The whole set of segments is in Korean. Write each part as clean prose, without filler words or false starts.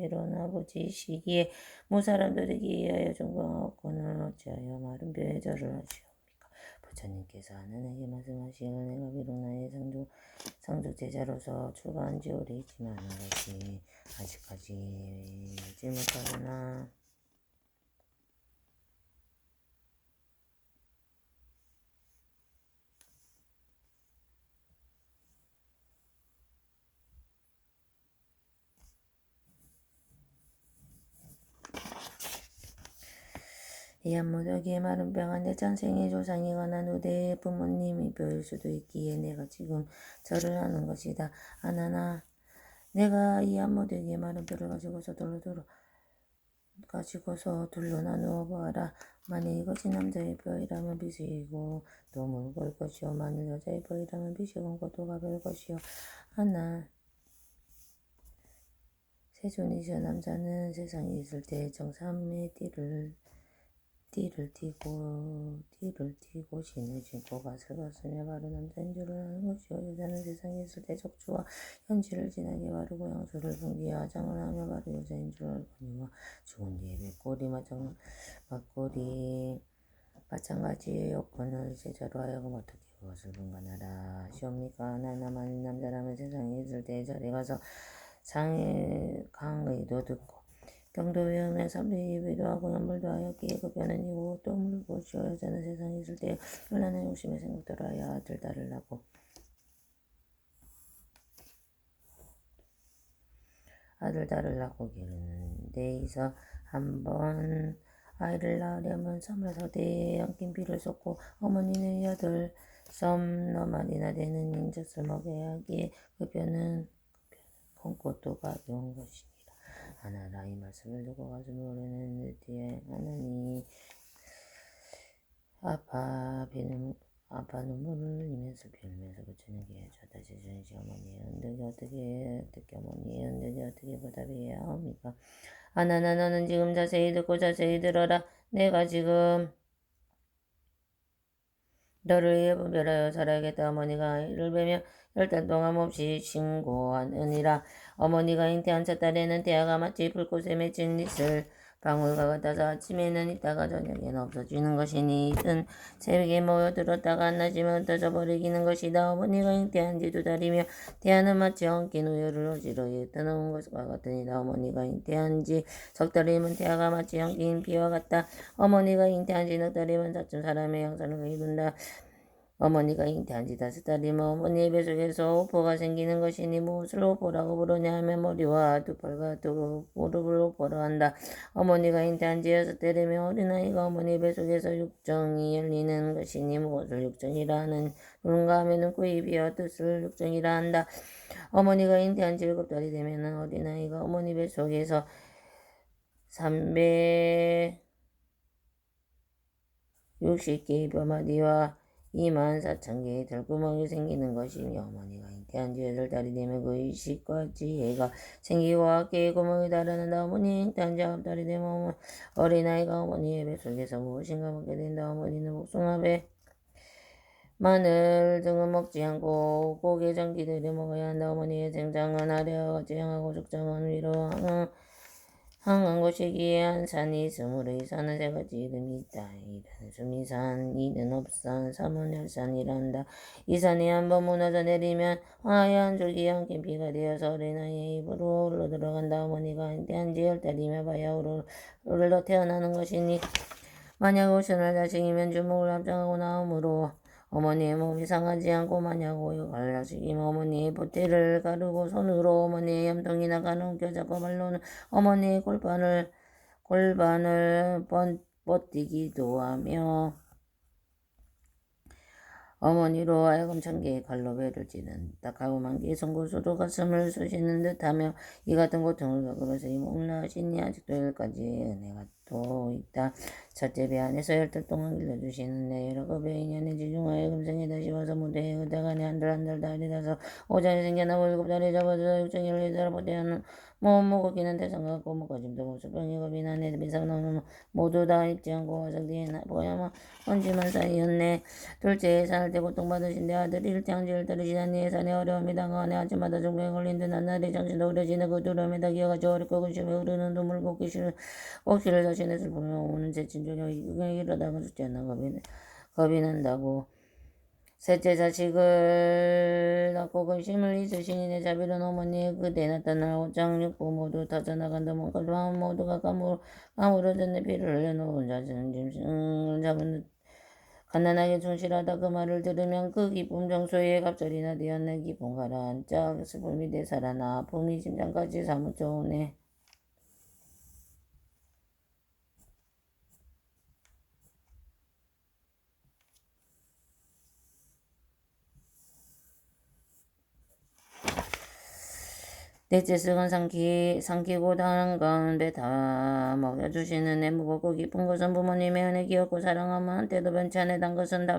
이런 아버지 시기에 무사람들에게 의하여 중공하옵고는 어찌하여 마른 뼈에 절을 하시옵니까? 부처님께서 하나님께 말씀하시기를 내가 비록 나의 상주 제자로서 출가한 지 오래있지만 것이 아직까지 알지 못하구나. 이 한무더기에 마른 뼈가 내 전생의 조상이거나 누대의 부모님이 뼈일 수도 있기에 내가 지금 절을 하는 것이다. 하나나 내가 이 한무더기에 마른 뼈를 가지고서 둘로 나누어 보아라. 만일 이것이 남자의 뼈이라면 빛이 이고 또 묽을 것이요 만일 여자의 뼈이라면 빛이 검고 또 가벼울 것이요. 하나 세존이시여 남자는 세상에 있을 때 정삼의 띠를 띠고 신을 신고 갓을 갔으며 바로 남자인 줄을 아는 것이요 여자는 세상에 있을 때 적주와 현지를 진하게 바르고 양수를 분기에 화장을 하며 바로 여자인 줄을 알거니와 죽은 뒤에 맞골이 마찬가지의 여건을 제자로 하여금 어떻게 그것을 분간하라 하시옵니까? 하나 만일 남자라면 세상에 있을 때 절에 가서 상의 강의도 듣고 경도 외우며 삼배 예배도 하고 연불도 하였기에 그 뼈는 이고 또 물고시오 여자는 세상에 있을 때 혼란의 욕심에 생각대로 하여 아들 딸을 낳고 기르는 데에서 한번 아이를 낳으려면 섬을 서대에 엉킨 피를 쏟고 어머니는 8섬 너말이나 되는 인젖을 먹여야 하기에 그 뼈는 검고 또 가벼운 것이니라. 하나라 이 말씀을 듣고 가슴이 오르는 뒤에 하나니 아빠 눈물을 흘리면서 빌면서 부처님께 여쭈었다. 제전시 어머니의 은덕이 어떻게 보답해야 합니까? 하나나 너는 지금 자세히 듣고 자세히 들어라. 내가 지금 너를 위해 분별하여 살아야겠다. 어머니가 아이를 베며 10달 동안 몹시 신고하느니라. 어머니가 잉태한 첫 달에는 태아가 마치 불꽃에 맺힌 이슬 방울과 같아서 아침에는 있다가 저녁에는 없어지는 것이니 이든 새벽에 모여들었다가 낮이면 흩어져 버리기는 것이다. 어머니가 잉태한 지 2달이며 태아는 마치 엉킨 우유를 어지러이 떠놓은 것과 같으니라. 어머니가 잉태한 지 석 달이면 태아가 마치 엉킨 피와 같다. 어머니가 잉태한 지 6달이면 사춘 사람의 양산을 이룬다. 어머니가 잉태한 지 5달이면 어머니의 뱃속에서 오포가 생기는 것이니 무엇을 오포라고 부르냐 하면 머리와 두 팔과 두 무릎을 오포로 한다. 어머니가 잉태한 지 6달이면 어린아이가 어머니 뱃속에서 육정이 열리는 것이니 무엇을 육정이라 하는가 하면 코에 비어 뜻을 육정이라 한다. 어머니가 잉태한 지 7달이 되면 어린아이가 어머니 뱃속에서 360개의 뼈마디와 24,000개의 털구멍이 생기는 것이니 어머니가 잉태한 지 8달이 되면 그 의식과 지혜가 생기고 어깨의 구멍이 달아난다. 어머니가 잉태한 지 9달이 되면 어린아이가 어머니의 뱃속에서 무엇인가 먹게 된다. 어머니는 복숭아배 마늘 등은 먹지 않고 고개 전기들을 먹어야 한다. 어머니의 생장은 아래와 같이 향하고 죽장은 위로 항한 곳이기에 한 산이 있으므로 이 산은 세 가지 이름이 있다. 이는 수미산, 이는 업산, 삼은 혈산이라 한다. 이 산이 한번 무너져 내리면 하얀 줄기 엉킨 피가 되어서 어린아이의 입으로 흘러 들어간다. 어머니가 잉태한 지 10달이면 바야흐로 흘러 태어나는 것이니 만약 오션을 자식이면 주먹을 합장하고 나오므로 어머니의 몸이 상하지 않고 만약 오육을 자식이면 어머니의 보태를 가르고 손으로 어머니의 염통이나 간을 껴잡고 발로는 어머니의 골반을 뻗디기도 하며 어머니로 하여금 1000개의 칼로 배를 찌른다. 가고 만개의 송곳으로 가슴을 쑤시는 듯하며 이 같은 고통을 겪으면서 이 몸을 낳으시니 아직도 여기까지 은혜가 것도 있다. 첫째 배 안에서 10달 동안 길러주시는데 여러 급의 인연에 지중하여 금생에 다시 와서 무대에 의다간에 한달 달이 다서 오장이 생겨나고 7달이 잡아서 육정일을 살아 보대하는 먹기는 대상과 같고 거짐도 모수병이고 비난에 비상노는 모두 다 입지 않고 화상 뒤에 보야마 헌지만 사이였네. 둘째 예산을 때 고통받으신 내 아들이 일장지를 따르시다니 예산의 어려움이 당하네. 아침마다 중병에 걸린 듯 한날이 정신도 흐려지는 그 두려움에다 기어가지 어렵고 근심에 흐르는 눈물 꼭지를 자신의 슬픔에 오는 제 진정이 이러다가 죽지 않나 겁이 난다고. 셋째 자식을 낳고 근심을 있으시니 내 자비로운 어머니 그대 나타나 오장육부 모두 터져나간다. 뭔가 마음 모두가 가물어진 내 피를 흘려놓은 자신은 짐승을 잡은 가난하게 충실하다. 그 말을 들으면 그 기쁨 정소에 갑자기나 되었네. 기쁨 가라앉자 슬픔이 되살아나 아픔이 심장까지 사무쳐 오네. 넷째 쓱은 삼키고 다른 가운데 다 먹여주시는 내 무겁고 깊은 것은 부모님의 은혜 기었고 사랑하면 한때도 변치 않던 것은 다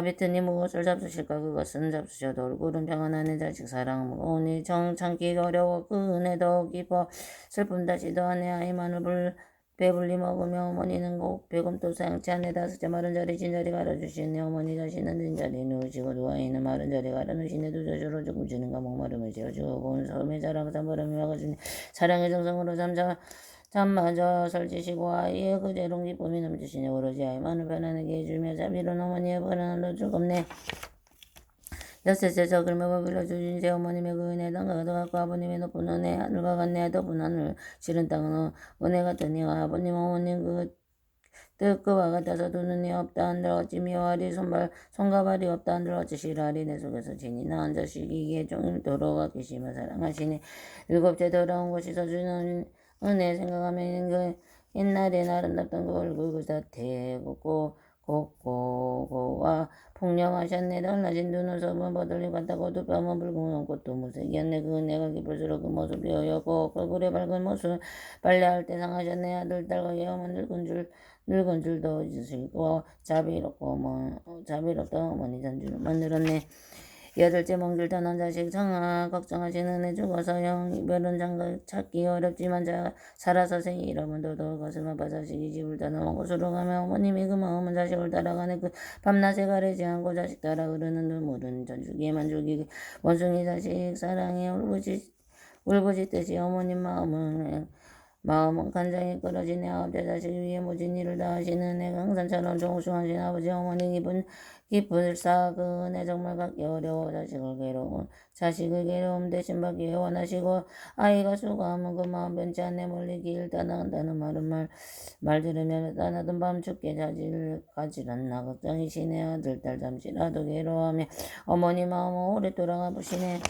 뱉으니 무엇을 잡수실까. 그것은 잡수셔도 얼굴은 평안한 내 자식 사랑 무거우니 참기가 어려워 그 은혜 더 깊어 슬픔 다시 더한 내 아이만을 배불리 먹으며 어머니는 꼭 배금도 사양치 않네. 다섯째 마른 자리 진자리 갈아주시네. 어머니 자신은 진자리 누우시고 누아있는 마른 자리 갈아누시네. 두 젖으로 조금 주는가 목마름을 지어주고 온 섬의 자랑 산바람이 막아주네. 사랑의 정성으로 잠마저 설지시고 아이의 그제롱 기쁨이 넘치시네. 오로지 아이만을 편안하게 해주며 자비로운 어머니의 편안함도 즐겁네. 여섯째 적을 먹어 길러주신 제 어머님의 그 은혜 땅과 같고 아버님의 높은 은혜 하늘과 같네. 높은 하늘 실은 땅은 은혜 같으니와 아버님 어머님 그와 같아서 두 눈이 없다 한들 어찌 미워하리 손과 발이 없다 한들 어찌 싫어하리. 내 속에서 진이 낳은 자식이기에 종일토록 아끼시며 사랑하시니. 일곱째 더러운 곳에서 주는 은혜 생각하면 그 옛날에 아름답던 그 얼굴 그 자태 곱고와 풍령하셨네. 달라진 두 눈썹은 버들리 같다고 두 뺨은 붉은 꽃도 무색이었네. 그 은혜가 깊을수록 그 모습이 어였고 얼굴의 밝은 모습 빨래할 때 상하셨네. 아들 딸과 예어만 늙은 줄도 잊으시고 자비롭던 어머니 잔줄을 만들었네. 여덟째 먼 길 떠난 자식 장아 걱정하시는 애 죽어서 이별은 장가 찾기 어렵지만 살아서 생이 잃어본 도도 가슴 아파 자식이 집을 떠나온 곳으로 가면 어머님이 그 마음은 자식을 따라가네. 그 밤낮에 가리지 않고 자식 따라 흐르는 눈물은 전주기에만 줄기 원숭이 자식 사랑에 울부짖듯이 어머님 마음은 간장이 끓어지네. 아홉째 자식 위에 모진 일을 다 하시는 애 강산처럼 종우승하신 아버지 어머니 기쁠사 그 은혜 정말 갖기 어려워. 자식을 괴로움 대신 받기 원하시고 아이가 수고하면 그 마음 변치 않네. 멀리 길 떠나간다는 말 들으면 떠나던 밤 춥게 가질 않나 걱정이시네. 아들 딸 잠시라도 괴로워하며 어머니 마음은 오래 돌아가 보시네.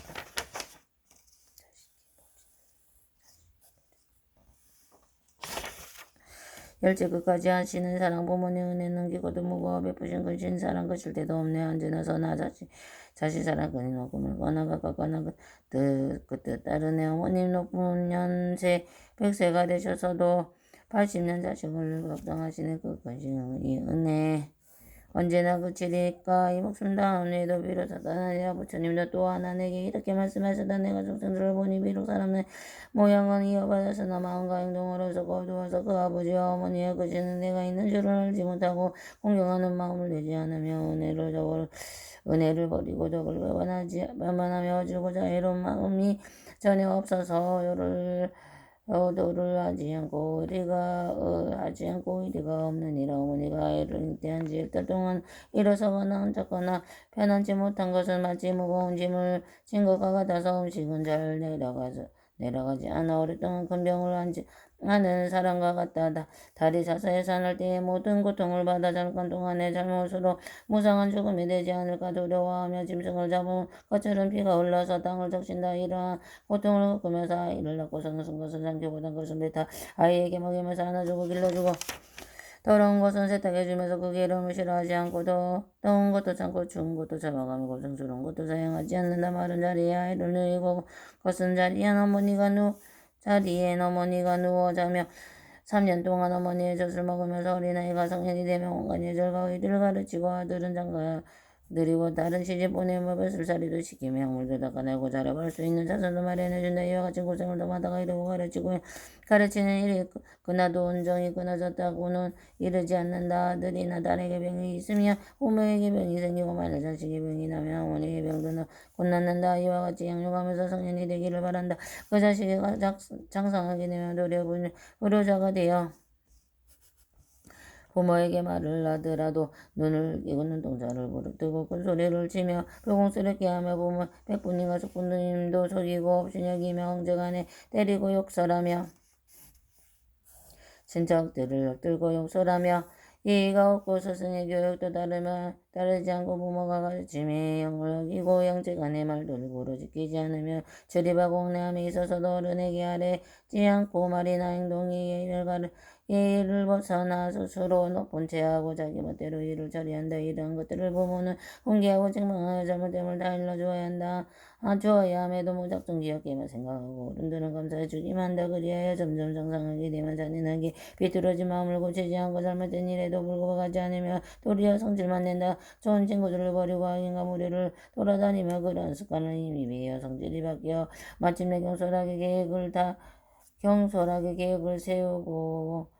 열째 끝까지 하시는 사랑 부모님 은혜 넘기고도 무거워 베푸신 근신 사랑 거칠 때도 없네. 언제나 선하 자식 사랑 끊임 없고 물거나 가깝거나 그 뜻 따르네. 어머님 높은 연세 100세가 되셔서도 80년 자식을 걱정하시네. 그 근신이 은혜 언제나 그치리까. 이 목숨 다운 후에도 비록 사단하니라 부처님도 또 하나 내게 이렇게 말씀하셨다. 내가众生들을 보니 비록 사람의 모양은 이어받았으나 마음과 행동으로서 거두어서 그 아버지와 어머니의 그지는 내가 있는 줄을 알지 못하고 공경하는 마음을 내지 않으며 은혜를 버리고 덕을 배반하며 어지고자 해로운 마음이 전혀 없어서 도를 하지 않고 의리가 없느니라. 어머니가 아이를 잉태한 지 1달 동안 일어서거나 앉았거나 편안치 못한 것은 마치 무거운 짐을 진 것과 같아서 음식은 잘 내려가지 않아 오랫동안 큰 병을 하는 사람과 같다. 다리 사사에 산할 때에 모든 고통을 받아 잠깐 동안의 잘못으로 무상한 죽음이 되지 않을까 두려워하며 짐승을 잡은 것처럼 피가 흘러서 땅을 적신다. 이러한 고통을 겪으면서 아이를 낳고서는 쓴 것을 삼켜보던 것은 베타 아이에게 먹이면서 안아주고 길러주고 더러운 것은 세탁해주면서 그 괴로움을 싫어하지 않고 더운 것도 참고 추운 것도 참아가며 고생스러운 것도 사용하지 않는다. 마른 자리에 아이를 누이고 것은 자리엔 어머니가 누워 자며 3년 동안 어머니의 젖을 먹으면서 어린아이가 성년이 되면 온갖 예절과 의리를 가르치고 아들은 장가들이고 다른 시집 보내며 벼슬살이도 시키며 약물도 닦아내고 자라볼 수 있는 자손도 마련해준다. 이와 같이 고생을 더하다가 이르고 가르치는 일이 그나도 온전히 끊어졌다고는 이르지 않는다. 아들이나 딸에게 병이 있으며 부모에게 병이 생기고 만일 자식이 병이 나면 어머니의 병도 곧 낫는다. 이와 같이 양육하면서 성년이 되기를 바란다. 그 자식이 장성하게 되면 도료자가 되어 부모에게 말을 하더라도 눈을 끼고 눈동자를 부릅뜨고 큰 소리를 치며 불공스럽게 하며 부모 백부님과 숙부님도 속이고 없인 여기며 형제간에 때리고 욕설하며 친척들을 엿들고 욕설하며 예의가 없고 스승의 교육도 따르지 않고 부모가 가르침에 영을 어기고 형제간의 말들을 고루 지키지 않으며 저립하고 옹내함에 있어서도 어른에게 아뢰지 않고 말이나 행동이 예의를 벗어나 스스로 높은 체하고 자기 멋대로 일을 처리한다. 이러한 것들을 부모는 훈계하고 책망하여 잘못됨을 다 일러주어야 한다. 주어야 함에도 무작정 기억해만 생각하고 어른들은 감사해 주기만 한다. 그리하여 점점 정상하게 되면 잔인하게 비뚤어진 마음을 고치지 않고 잘못된 일에도 불구하지 않으며 도리어 성질만 낸다. 좋은 친구들을 버리고 악인과 무리를 돌아다니며 그런 습관을 이미 배어 성질이 바뀌어 마침내 경솔하게 계획을 세우고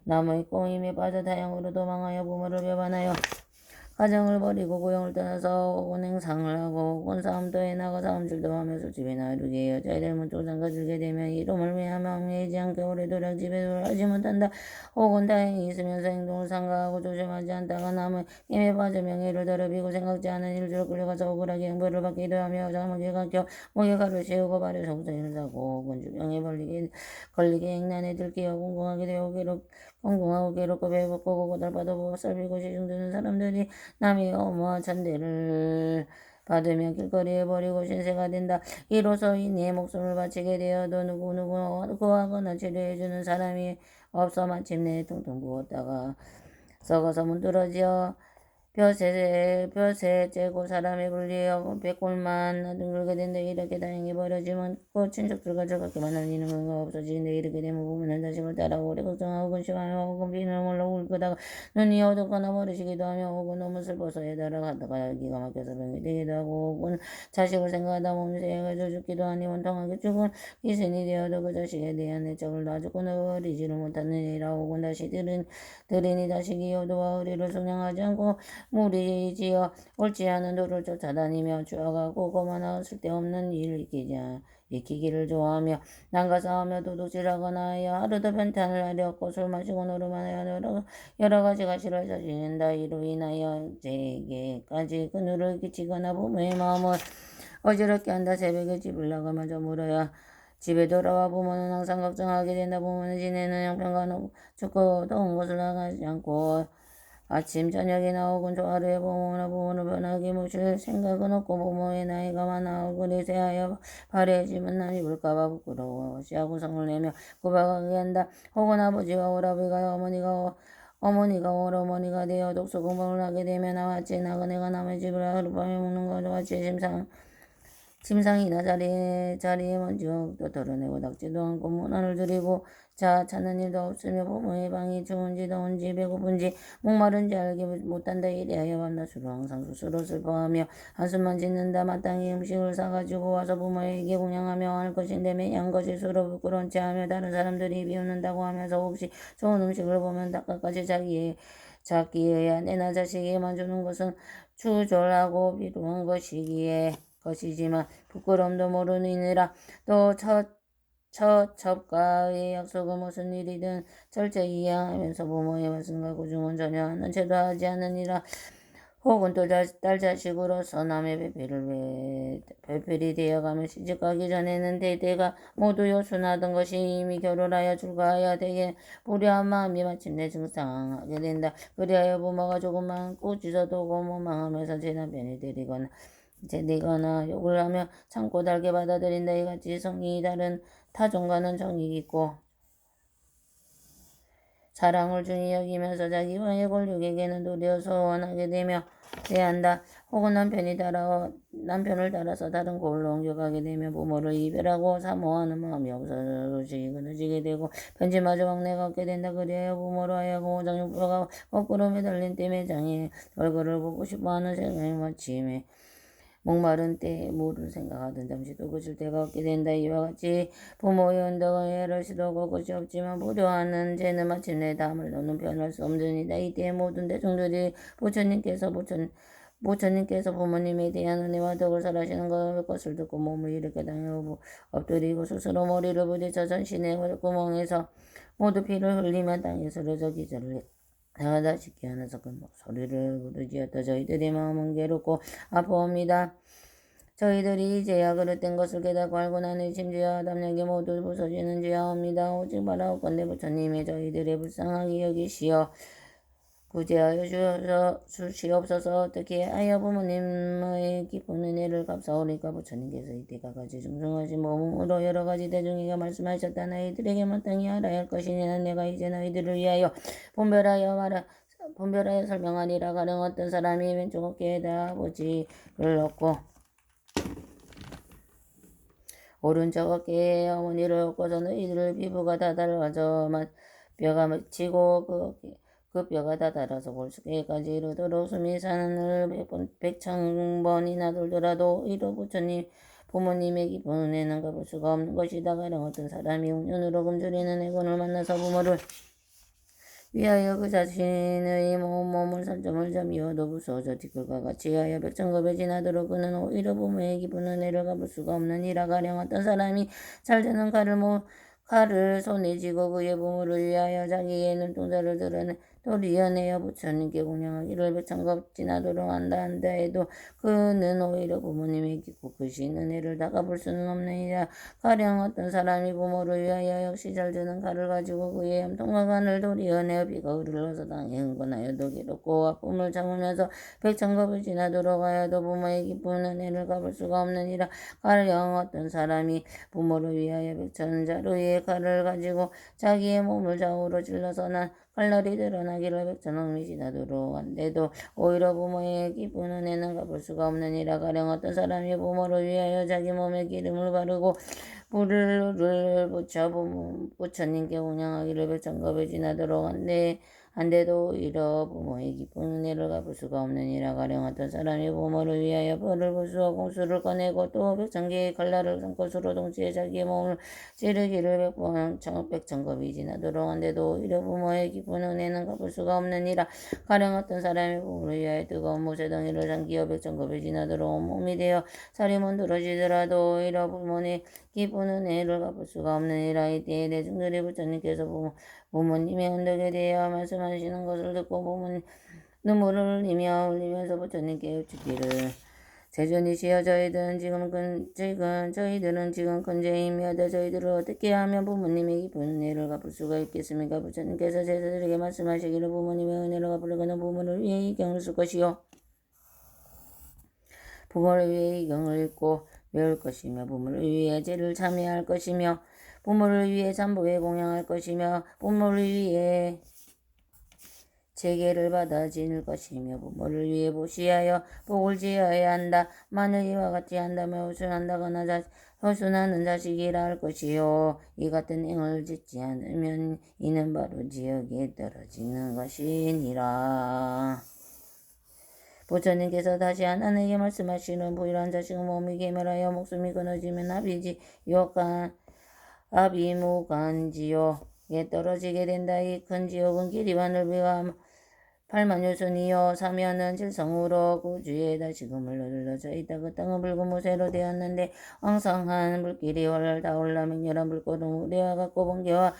남의 꼬임에 빠져 다양으로 도망하여 부모를 배반하여 가정을 버리고 고향을 떠나서 혹은 행상을 하고 혹은 싸움터에 나가 싸움질도 하면서 집에나 이르게 여자의 닮은 조상과 들게 되면 이름을 매하며 얽매이지 않게 오래도록 집에 돌아가지 못한다. 혹은 다행히 있으면서 행동을 삼가하고 조심하지 않다가 남의 힘에 빠져 명예를 더럽히고 생각지 않은 일들을 끌려가서 억울하게 형벌을 받기도 하며 자목에 갇혀 목에 칼을 씌우고 발에 속상을 사고 혹은 주병에 걸리게 행난에 들키어 공공하고 괴롭고 배고프고 고달파도 쌀비고 시중드는 사람들이 남의 어머와 천대를 받으며 길거리에 버리고 신세가 된다. 이로써 이내 목숨을 바치게 되어도 누구누구 구하거나 치료해주는 사람이 없어 마침내 퉁퉁 부었다가 썩어서 문드러져 벼세 째고 사람의 분리하고 백골만 둥글게 된다. 이렇게 다행히 버려지면 그 친척들과 저같게만 알리는 건가 없어지는데 이렇게 되면 부모는 자식을 따라고 오래 걱정하고 근심하며 혹은 비늘물로 울거다가 눈이 어둡거나 버리시기도 하며 혹은 너무 슬퍼서 해달라가다가 기가 막혀서 병이 되기도 하고 혹은 자식을 생각하다 몸이 쇠해져 죽기도 하니 원통하게 죽은 기순이 되어도 그 자식에 대한 애착을 놔주고 끊어버리지를 못하느니라. 혹은 다시 들으니 자식이 효도와 의리를 순양하지 않고 무리지어 옳지 않은 도를 쫓아다니며 추악하고 거만하고 쓸데없는 일을 익히기를 좋아하며 남과 싸우며 도둑질하거나 하여 하루도 편탄을 하려고 술 마시고 노름하여 여러 가지가 싫어져 지낸다. 이로 인하여 제게까지 그늘을 끼치거나 부모의 마음을 어지럽게 한다. 새벽에 집을 나가며 저물어야 집에 돌아와 부모는 항상 걱정하게 된다. 부모는 지내는 형편과 춥고 더운 곳을 나가지 않고 아침 저녁에 나오곤 하루에 부모를 변하게 모실 생각은 없고 부모의 나이가 많아 얼굴이 새하여 발해지면 남이 볼까봐 부끄러워 시하고 성을 내며 구박하게 한다. 혹은 아버지와 오라비가 어머니가 오라머니가 되어 독서 공부를 하게 되면 나같이 나그네가 남의 집을 하룻밤에 묵는 것과 같이 침상이나 자리에 먼지도 덜어내고 닦지도 않고 문안을 들이고 찾는 일도 없으며 부모의 방이 추운지 더운지 배고픈지 목마른지 알지 못한다. 이래하여 밤낮으로 항상 스스로 슬퍼하며 한숨만 짓는다. 마땅히 음식을 사가지고 와서 부모에게 공양하며 할 것인데 매양 것이 서로 부끄러운 체하며 다른 사람들이 비웃는다고 하면서 혹시 좋은 음식을 보면 닭까지 자기의 내나 자식에게만 주는 것은 추졸하고 비루한 것이지만 부끄러움도 모르느니라. 또 첫 접과의 약속은 무슨 일이든 철저히 이행하면서 부모의 말씀과 구중은 전혀 하는 채도 하지 않으니라. 혹은 또 딸 자식으로서 남의 배필이 되어가며 시집가기 전에는 대대가 모두 요순하던 것이 이미 결혼하여 출가하여 되게 불효한 마음이 마침내 증상하게 된다. 그리하여 부모가 조금만 꾸짖어도 고무망하면서 제 남편이 되거나 욕을 하며 참고 달게 받아들인다. 이같이 성이 다른 타종과는 정이 있고 사랑을 중히 여기면서 자기와의 권력에게는 도리어 소원하게 되며 대한다. 혹은 남편을 따라서 다른 곳으로 옮겨가게 되면 부모를 이별하고 사모하는 마음이 없어지기 끊어지게 되고 편지마저 막내가 얻게 된다. 그리하여 부모로 하여금 오장육부가 거꾸로 매달린 때 매장에 얼굴을 보고 싶어하는 생각이 마침에 목마른 때에 물을 생각하던 잠시 또 그칠 때가 없게 된다. 이와 같이 부모의 언덕은 애를 시도하고 것이 없지만 부려하는 죄는 마침내 담을 놓는 변할 수 없느니라. 이때 모든 대중들이 부처님께서 부모님에 대한 은혜와 덕을 설하시는 것을 듣고 몸을 일으켜 당하고 엎드리고 스스로 머리를 부딪혀 전신의 구멍에서 모두 피를 흘리며 땅에 쓰러져 기절을 하다 싶게 하면서 그 목소리를 부르짖었다. 저희들의 마음은 괴롭고 아파옵니다. 저희들이 이제야 그릇된 것을 깨닫고 알고 나니 심지어 담력이 모두 부서지는지야옵니다. 오직 바라옵건대 부처님의 저희들의 불쌍하게 여기시어 구제하여 주시옵소서. 어떻게 하여 부모님의 깊은 은혜를 갚사오리까. 부처님께서 이때가 같이 중생하신 몸으로 여러 가지 대중에게 말씀하셨다. 너희들에게 마땅히 알아야 할 것이니 내가 이제 너희들을 위하여 분별하여 설명하리라. 가령 어떤 사람이 왼쪽 어깨에다 보직을 넣고 오른쪽 어깨에 어머니를 얹고서 너희들 피부가 다 달라져 뼈가 맺히고 그 뼈가 다 닳아서 골수계까지 이르도록 숨이 산을 100,000번이나 돌더라도 이로 부모님의 깊은 은혜는 갚을 수가 없는 것이다. 가령 어떤 사람이 6년으로 굶주리는 애군을 만나서 부모를 위하여 그 자신의 몸을 살점을 잠이어도 부서져 뒷글과 같이 하여 백천겁에 지나도록 그는 오히려 부모의 깊은 은혜를 갚을 수가 없느니라. 가령 어떤 사람이 잘되는 칼을 손에 쥐고 그의 부모를 위하여 자기의 눈동자를 드러내 도리어 내어 부처님께 공양하기를 백천겁 지나도록 한다 해도 그는 오히려 부모님의 깊고 크신 은혜를 다 갚을 수는 없느니라. 가령 어떤 사람이 부모를 위하여 역시 잘되는 칼을 가지고 그의 염통과 간을 도리어 내어 피가 흘러서 땅에 흥건하여도 괴롭고 아픔을 참으면서 백천겁을 지나도록 하여도 부모의 깊은 은혜를 갚을 수가 없느니라. 가령 어떤 사람이 부모를 위하여 백천자루의 칼을 가지고 자기의 몸을 좌우로 찔러서 칼날이 드러나기를 백천억리 지나도록 한데도 오히려 부모의 깊은 은혜는 갚을 수가 없느니라. 가령 어떤 사람이 부모를 위하여 자기 몸에 기름을 바르고 불을 붙여 부처님께 운양하기를 백천겁을 지나도록 한데도 오히려 부모의 깊은 은혜를 갚을 수가 없느니라. 가령 어떤 사람이 부모를 위하여 벌을 부수어 공수를 꺼내고 또 백천개의 칼날을 손것으로 동시에 자기의 몸을 찌르기를 백천겁이 지나도록 한데도 오히려 부모의 깊은 은혜는 갚을 수가 없느니라. 가령 어떤 사람이 부모를 위하여 뜨거운 모세덩이를 삼키어 백천겁이 지나도록 온몸이 되어 살이 문드러지더라도 오히려 부모의 깊은 은혜를 갚을 수가 없느니라. 이때에 대중들이 부처님께서 부모님의 언덕에 대하여 말씀하시는 것을 듣고 부모님 눈물을 흘리면서 부처님께 여쭙기를 세존이시여 저희들은 지금 근제이며다 저희들을 어떻게 하면 부모님의 깊은 은혜를 갚을 수가 있겠습니까? 부처님께서 제자들에게 말씀하시기를 부모님의 은혜를 갚으려고는 부모를 위해 이 경을 쓸 것이요 부모를 위해 이 경을 읽고 배울 것이며 부모를 위해 제를 참여할 것이며 부모를 위해 잠보에 공양할 것이며 부모를 위해 재계를 받아 지낼 것이며 부모를 위해 보시하여 복을 지어야 한다. 만일 이와 같이 한다면 허순하는 자식이라 할 것이요 이 같은 행을 짓지 않으면 이는 바로 지옥에 떨어지는 것이니라. 부처님께서 다시 하나님에게 말씀하시는 부유한 자식은 몸이 괴멸하여 목숨이 끊어지면 아비무간지요에 떨어지게 된다. 이 큰 지옥은 길이 하늘비와 8만유순이요 사면은 질성으로 구주에 다시금을 눌러져 있다. 그 땅은 붉은 무쇠로 되었는데 왕성한 불길이 활활 타올라 맹렬한 불꽃은 우리와 같고 번개와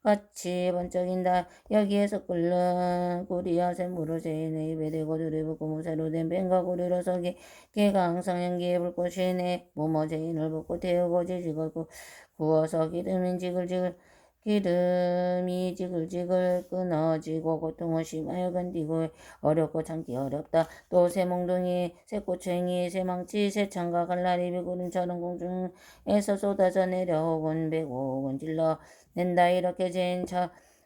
같이 번쩍인다. 여기에서 끓는 구리와 샘물을 제 입에 대고 들이붓고 무쇠로 된 뱀과 구리로 서기 개가 항상 연기에 불꽃이 내 모모 제인을 붓고 태우고 지지고 구워서 기름이 지글지글 끊어지고 고통을 심하여 견디고 어렵고 참기 어렵다. 또 새몽둥이, 새꼬챙이, 새망치, 새창과 갈라리 비구름처럼 공중에서 쏟아져 내려오곤 배고군 찔러낸다. 이렇게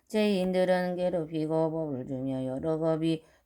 죄인들은 괴롭히고 법을 주며 여러 겁이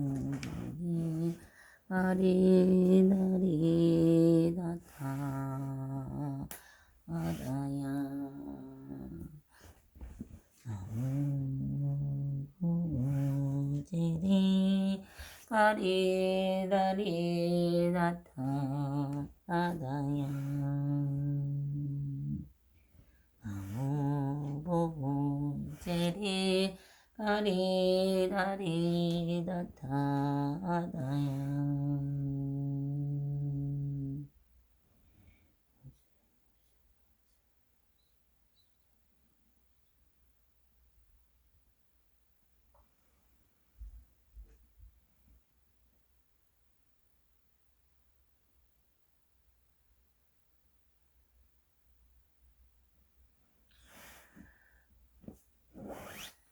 나무무무니 아리다리 나타 아다야 나무무지리 아리다리 나타 아다야 나무무지리 아리다리 나타 아다야